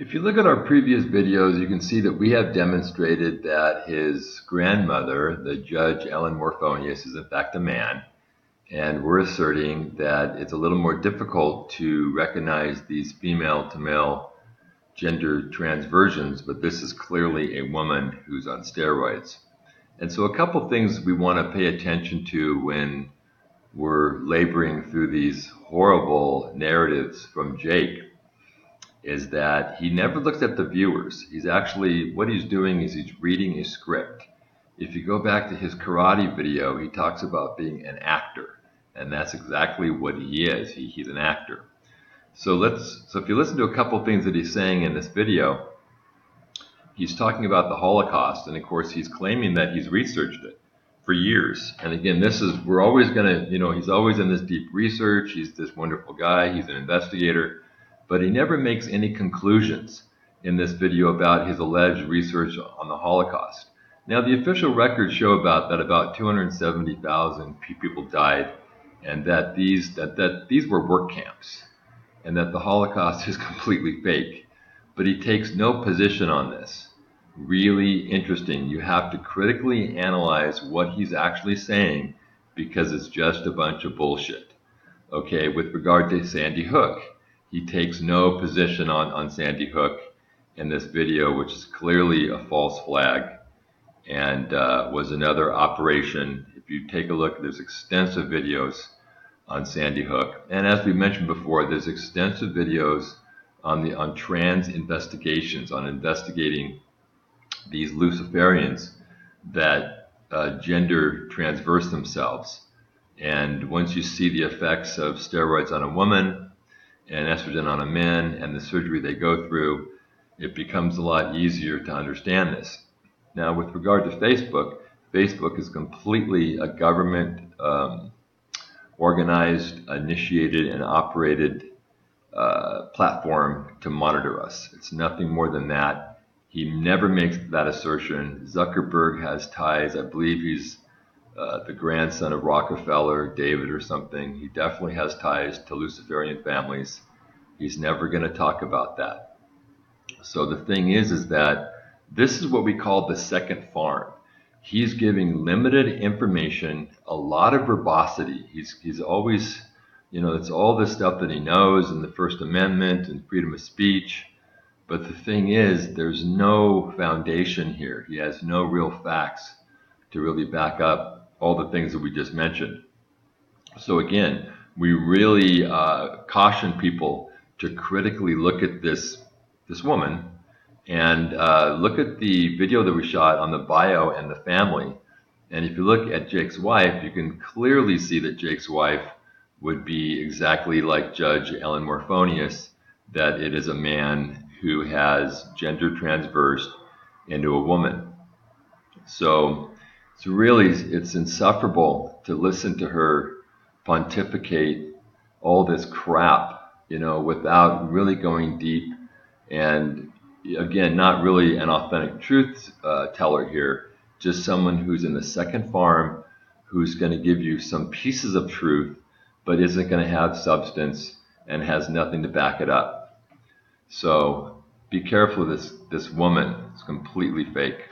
If you look at our previous videos, you can see that we have demonstrated that his grandmother, the Judge Ellen Morphonius, is in fact a man, and we're asserting that it's a little more difficult to recognize these female-to-male gender transversions, but this is clearly a woman who's on steroids. And so a couple things we want to pay attention to when we're laboring through these horrible narratives from Jake is that he never looks at the viewers. What he's doing is he's reading a script. If you go back to his karate video, he talks about being an actor, and that's exactly what he is. He's an actor. So if you listen to a couple things that he's saying in this video, he's talking about the Holocaust, and of course he's claiming that he's researched it for years. And again, we're always gonna, he's always in this deep research. He's this wonderful guy. He's an investigator. But he never makes any conclusions in this video about his alleged research on the Holocaust. Now, the official records show that about 270,000 people died, and that these were work camps, and that the Holocaust is completely fake. But he takes no position on this. Really interesting. You have to critically analyze what he's actually saying, because it's just a bunch of bullshit. Okay, with regard to Sandy Hook, he takes no position on Sandy Hook in this video, which is clearly a false flag and was another operation. If you take a look, there's extensive videos on Sandy Hook. And as we mentioned before, there's extensive videos on trans investigations, on investigating these Luciferians that gender transverse themselves. And once you see the effects of steroids on a woman and estrogen on a man and the surgery they go through, it becomes a lot easier to understand this. Now, with regard to Facebook, Facebook is completely a government organized, initiated, and operated platform to monitor us. It's nothing more than that. He never makes that assertion. Zuckerberg has ties. I believe he's the grandson of Rockefeller, David or something. He definitely has ties to Luciferian families. He's never going to talk about that. So the thing is that this is what we call the second farm. He's giving limited information, a lot of verbosity. He's always, it's all this stuff that he knows and the First Amendment and freedom of speech. But the thing is, there's no foundation here. He has no real facts to really back up all the things that we just mentioned. So again, we really caution people to critically look at this woman and look at the video that we shot on the bio and the family. And if you look at Jake's wife, you can clearly see that Jake's wife would be exactly like Judge Ellen Morphonius, that it is a man who has gender transversed into a woman. So it's insufferable to listen to her pontificate all this crap, without really going deep, and again, not really an authentic truth teller here, just someone who's in the second farm, who's going to give you some pieces of truth, but isn't going to have substance and has nothing to back it up. So be careful of this woman. It's completely fake.